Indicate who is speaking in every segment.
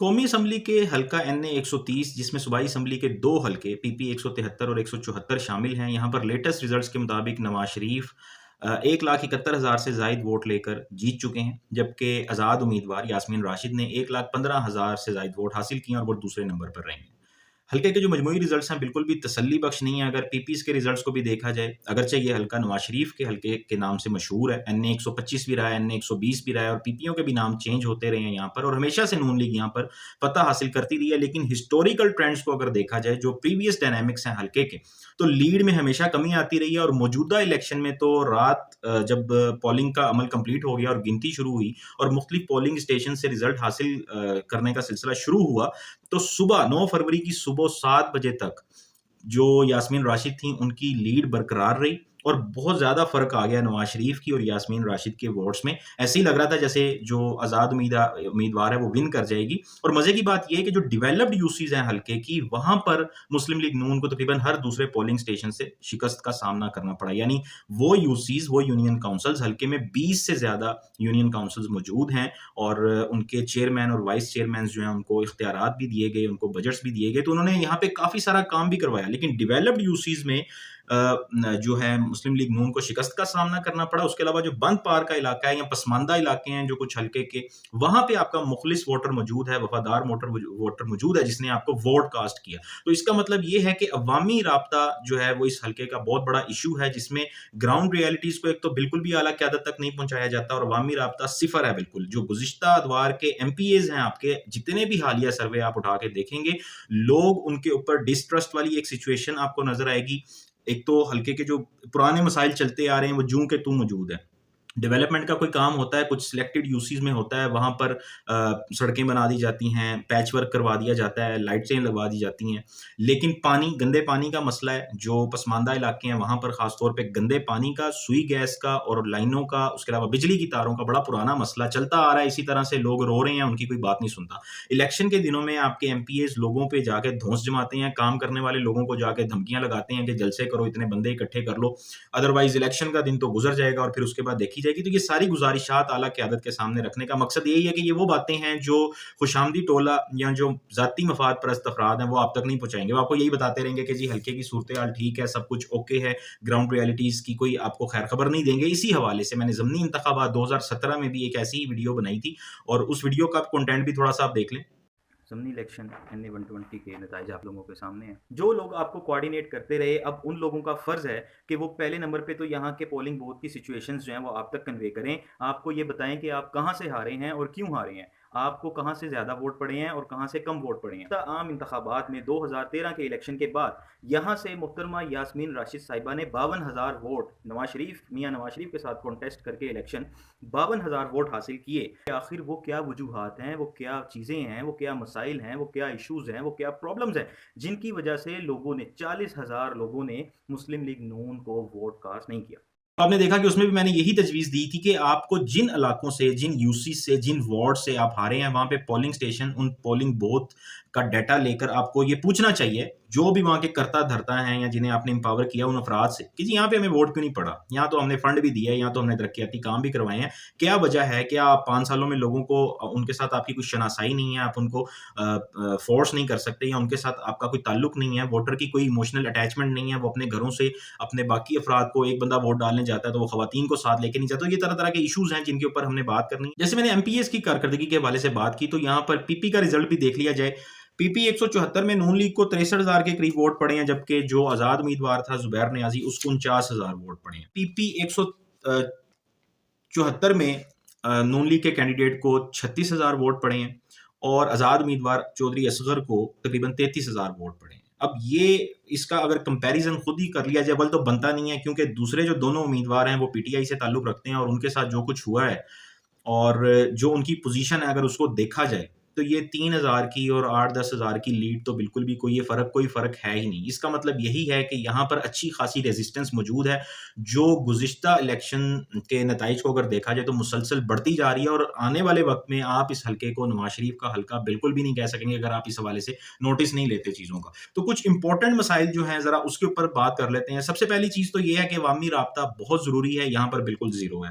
Speaker 1: قومی اسمبلی کے حلقہ NA 130 جس میں صوبائی اسمبلی کے 2 حلقے PP 173 اور 174 شامل ہیں، یہاں پر لیٹسٹ ریزلٹس کے مطابق نواز شریف 1,71,000 سے زائد ووٹ لے کر جیت چکے ہیں، جبکہ آزاد امیدوار یاسمین راشد نے 1,15,000 سے زائد ووٹ حاصل کیے اور وہ دوسرے نمبر پر رہیں گے۔ حلقے کے جو مجموعی ریزلٹس ہیں بالکل بھی تسلی بخش نہیں ہیں اگر پی پیز کے ریزلٹس کو بھی دیکھا جائے، اگرچہ یہ حلقہ نواز شریف کے حلقے کے نام سے مشہور ہے، NA 125 بھی رہا ہے، NA 120 بھی رہا ہے، اور پی پیوں کے بھی نام چینج ہوتے رہے ہیں یہاں پر، اور ہمیشہ سے نون لیگ یہاں پر فتح حاصل کرتی رہی ہے، لیکن ہسٹوریکل ٹرینڈز کو اگر دیکھا جائے جو پریویس ڈائنامکس ہیں حلقے کے، تو لیڈ میں ہمیشہ کمی آتی رہی ہے، اور موجودہ الیکشن میں تو رات جب پولنگ کا عمل کمپلیٹ ہو گیا اور گنتی شروع ہوئی اور مختلف پولنگ اسٹیشن سے رزلٹ حاصل کرنے کا سلسلہ شروع ہوا، تو صبح 9 فروری کی صبح 7 بجے تک جو یاسمین راشد تھیں ان کی لیڈ برقرار رہی، اور بہت زیادہ فرق آ گیا نواز شریف کی اور یاسمین راشد کے ووٹس میں، ایسے ہی لگ رہا تھا جیسے جو آزاد امیدوار ہے وہ ون کر جائے گی۔ اور مزے کی بات یہ ہے کہ جو ڈیولپڈ یوسیز ہیں حلقے کی، وہاں پر مسلم لیگ نون کو تقریباً ہر دوسرے پولنگ اسٹیشن سے شکست کا سامنا کرنا پڑا، یعنی وہ یوسیز، وہ یونین کاؤنسلز، حلقے میں 20 سے زیادہ یونین کاؤنسلز موجود ہیں، اور ان کے چیئرمین اور وائس چیئرمین جو ہیں ان کو اختیارات بھی دیے گئے، ان کو بجٹس بھی دیے گئے، تو انہوں نے یہاں پہ کافی سارا کام بھی کروایا، لیکن ڈیولپڈ یوسیز میں جو ہے مسلم لیگ نون کو شکست کا سامنا کرنا پڑا۔ اس کے علاوہ جو بند پار کا علاقہ ہے یا پسماندہ علاقے ہیں جو کچھ حلقے کے، وہاں پہ آپ کا مخلص ووٹر موجود ہے، وفادار ووٹر موجود ہے جس نے آپ کو ووٹ کاسٹ کیا۔ تو اس کا مطلب یہ ہے کہ عوامی رابطہ جو ہے وہ اس حلقے کا بہت بڑا ایشو ہے، جس میں گراؤنڈ ریالٹیز کو ایک تو بالکل بھی اعلیٰ قیادت تک نہیں پہنچایا جاتا، اور عوامی رابطہ صفر ہے بالکل۔ جو گزشتہ ادوار کے MPAs ہیں، آپ کے جتنے بھی حالیہ سروے آپ اٹھا کے دیکھیں گے، لوگ ان کے اوپر ڈسٹرسٹ والی ایک سچویشن آپ کو نظر آئے گی۔ ایک تو حلقے کے جو پرانے مسائل چلتے آ رہے ہیں وہ جوں کے توں موجود ہیں، ڈیولپمنٹ کا کوئی کام ہوتا ہے کچھ سلیکٹڈ یوسیز میں ہوتا ہے، وہاں پر سڑکیں بنا دی جاتی ہیں، پیچ ورک کروا دیا جاتا ہے، لائٹیں لگوا دی جاتی ہیں، لیکن پانی، گندے پانی کا مسئلہ ہے، جو پسماندہ علاقے ہیں وہاں پر خاص طور پہ گندے پانی کا، سوئی گیس کا اور لائنوں کا، اس کے علاوہ بجلی کی تاروں کا بڑا پرانا مسئلہ چلتا آ رہا ہے، اسی طرح سے لوگ رو رہے ہیں، ان کی کوئی بات نہیں سنتا۔ الیکشن کے دنوں میں آپ کے MPAs لوگوں پہ جا کے دھونس جماتے ہیں، کام کرنے والے لوگوں کو جا کے دھمکیاں لگاتے ہیں کہ جلسے کرو، اتنے بندے اکٹھے کر لو، ادروائز الیکشن کا دن تو گزر جائے گا اور پھر اس کے بعد دیکھی جائے گی۔ تو یہ ساری گزارشات اعلیٰ قیادت کے سامنے رکھنے کا مقصد یہی ہے کہ یہ وہ باتیں ہیں جو خوش آمدی ٹولہ یا جو ذاتی مفاد پرست افراد ہیں وہ آپ تک نہیں پہنچائیں گے، وہ آپ کو یہی بتاتے رہیں گے کہ جی حلقے کی صورتحال ٹھیک ہے، سب کچھ اوکے ہے، گراؤنڈ ریالٹیز کی کوئی آپ کو خیر خبر نہیں دیں گے۔ اسی حوالے سے میں نے ضمنی انتخابات 2017 میں بھی ایک ایسی ہی ویڈیو بنائی تھی، اور اس ویڈیو کا کنٹینٹ بھی تھوڑا سا آپ دیکھ لیں۔
Speaker 2: ضمنی الیکشن NA 120 کے نتائج آپ لوگوں کے سامنے ہیں۔ جو لوگ آپ کو کوارڈینیٹ کرتے رہے، اب ان لوگوں کا فرض ہے کہ وہ پہلے نمبر پہ تو یہاں کے پولنگ بوتھ کی سچویشنز جو ہیں وہ آپ تک کنوے کریں، آپ کو یہ بتائیں کہ آپ کہاں سے ہارے ہیں اور کیوں ہارے ہیں، آپ کو کہاں سے زیادہ ووٹ پڑے ہیں اور کہاں سے کم ووٹ پڑے ہیں۔ عام انتخابات میں 2013 کے الیکشن کے بعد یہاں سے محترمہ یاسمین راشد صاحبہ نے 52,000 ووٹ میاں نواز شریف کے ساتھ کانٹیسٹ کر کے الیکشن 52,000 ووٹ حاصل کیے۔ آخر وہ کیا وجوہات ہیں، وہ کیا چیزیں ہیں، وہ کیا مسائل ہیں، وہ کیا ایشوز ہیں، وہ کیا پرابلمز ہیں جن کی وجہ سے لوگوں نے 40,000 لوگوں نے مسلم لیگ نون کو ووٹ کاسٹ نہیں کیا۔
Speaker 1: آپ نے دیکھا کہ اس میں بھی میں نے یہی تجویز دی تھی کہ آپ کو جن علاقوں سے، جن یوسی سے، جن وارڈ سے آپ ہارے ہیں، وہاں پہ پولنگ اسٹیشن، ان پولنگ بوتھ کا ڈیٹا لے کر آپ کو یہ پوچھنا چاہیے جو بھی وہاں کے کرتا دھرتا ہیں یا جنہیں آپ نے امپاور کیا ان افراد سے کہ جی یہاں پہ ہمیں ووٹ کیوں نہیں پڑا، یہاں تو ہم نے فنڈ بھی دیا ہے، یہاں تو ہم نے ترقیاتی کام بھی کروائے ہیں، کیا وجہ ہے؟ کیا آپ 5 سالوں میں لوگوں کو ان کے ساتھ آپ کی کوئی شناسائی نہیں ہے، آپ ان کو فورس نہیں کر سکتے، یا ان کے ساتھ آپ کا کوئی تعلق نہیں ہے، ووٹر کی کوئی ایموشنل اٹیچمنٹ نہیں ہے، وہ اپنے گھروں سے اپنے باقی افراد کو، ایک بندہ ووٹ ڈالنے جاتا ہے تو وہ خواتین کو ساتھ لے کے نہیں جاتا۔ تو یہ طرح طرح کے ایشوز ہیں جن کے اوپر ہم نے بات کرنی ہے۔ جیسے میں نے MPAs کی کارکردگی کے حوالے سے بات کی، تو یہاں پر PP کا رزلٹ بھی دیکھ لیا جائے۔ PP 174 میں نون لیگ کو 63,000 کے قریب ووٹ پڑے ہیں، جبکہ جو آزاد امیدوار تھا زبیر نیازی اس کو 49,000 ووٹ پڑے ہیں۔ PP 174 میں نون لیگ کے کینڈیڈیٹ کو 36,000 ووٹ پڑے ہیں، اور آزاد امیدوار چودھری اصغر کو تقریباً 33,000 ووٹ پڑے ہیں۔ اب یہ اس کا اگر کمپیریزن خود ہی کر لیا جائے، بل تو بنتا نہیں ہے، کیونکہ دوسرے جو دونوں امیدوار ہیں وہ PTI سے تعلق رکھتے ہیں، اور ان کے ساتھ جو کچھ ہوا ہے اور جو ان کی پوزیشن ہے اگر اس کو دیکھا جائے تو یہ 3,000 کی اور 8-10,000 کی لیڈ تو بالکل بھی کوئی فرق ہے ہی نہیں۔ اس کا مطلب یہی ہے کہ یہاں پر اچھی خاصی ریزسٹنس موجود ہے، جو گزشتہ الیکشن کے نتائج کو اگر دیکھا جائے تو مسلسل بڑھتی جا رہی ہے، اور آنے والے وقت میں آپ اس حلقے کو نواز شریف کا حلقہ بالکل بھی نہیں کہہ سکیں گے اگر آپ اس حوالے سے نوٹس نہیں لیتے چیزوں کا۔ تو کچھ امپورٹنٹ مسائل جو ہیں ذرا اس کے اوپر بات کر لیتے ہیں۔ سب سے پہلی چیز تو یہ ہے کہ عوامی رابطہ بہت ضروری ہے، یہاں پر بالکل زیرو ہے۔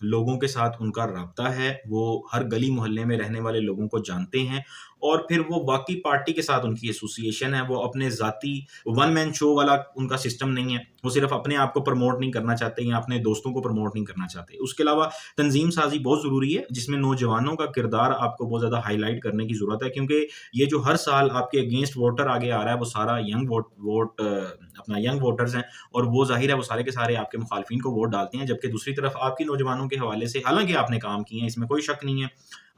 Speaker 1: لوگوں کے ساتھ ان کا رابطہ ہے، وہ ہر گلی محلے میں رہنے والے لوگوں کو جانتے ہیں، اور پھر وہ واقعی پارٹی کے ساتھ ان کی ایسوسیشن ہے، وہ اپنے ذاتی ون مین شو والا ان کا سسٹم نہیں ہے، وہ صرف اپنے آپ کو پروموٹ نہیں کرنا چاہتے یا اپنے دوستوں کو پروموٹ نہیں کرنا چاہتے۔ اس کے علاوہ تنظیم سازی بہت ضروری ہے، جس میں نوجوانوں کا کردار آپ کو بہت زیادہ ہائی لائٹ کرنے کی ضرورت ہے، کیونکہ یہ جو ہر سال آپ کے اگینسٹ ووٹر آگے آ رہا ہے وہ سارا اپنا ینگ ووٹرز ہیں، اور وہ ظاہر ہے وہ سارے کے سارے آپ کے مخالفین کو ووٹ ڈالتے ہیں، جبکہ دوسری طرف آپ کی نوجوانوں کے حوالے سے حالانکہ آپ نے کام کیے ہیں، اس میں کوئی شک نہیں ہے،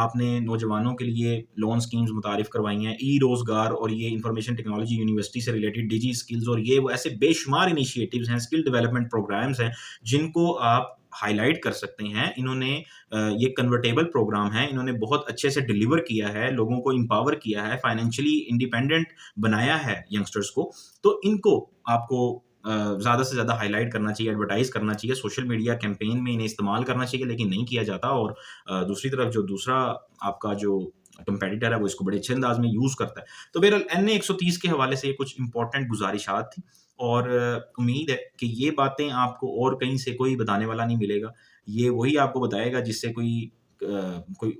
Speaker 1: آپ نے نوجوانوں کے لیے لون سکیمز متعارف کروائی ہیں، ای روزگار اور یہ انفارمیشن ٹیکنالوجی یونیورسٹی سے ریلیٹڈ ڈیجی اسکلز، اور یہ وہ ایسے بے شمار انیشیٹوز ہیں، اسکل ڈیولپمنٹ پروگرامز ہیں جن کو آپ ہائی لائٹ کر سکتے ہیں۔ انہوں نے یہ کنورٹیبل پروگرام ہیں، انہوں نے بہت اچھے سے ڈلیور کیا ہے، لوگوں کو امپاور کیا ہے، فائنینشلی انڈیپینڈنٹ بنایا ہے ینگسٹرز کو، تو ان کو آپ کو زیادہ سے زیادہ ہائی لائٹ کرنا چاہیے، ایڈورٹائز کرنا چاہیے، سوشل میڈیا کیمپین میں انہیں استعمال کرنا چاہیے، لیکن نہیں کیا جاتا، اور دوسری طرف جو دوسرا آپ کا جو کمپیٹیٹر ہے وہ اس کو بڑے اچھے انداز میں یوز کرتا ہے۔ تو بہرحال NA 130 کے حوالے سے یہ کچھ امپورٹنٹ گزارشات تھیں، اور امید ہے کہ یہ باتیں آپ کو اور کہیں سے کوئی بتانے والا نہیں ملے گا، یہ وہی آپ کو بتائے گا جس سے کوئی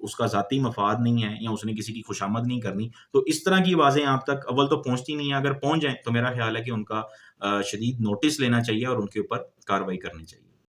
Speaker 1: اس کا ذاتی مفاد نہیں ہے یا اس نے کسی کی خوشامد نہیں کرنی، تو اس طرح کی آوازیں آپ تک اول تو پہنچتی نہیں ہیں، اگر پہنچ جائیں تو میرا خیال ہے کہ ان کا شدید نوٹس لینا چاہیے اور ان کے اوپر کارروائی کرنی چاہیے۔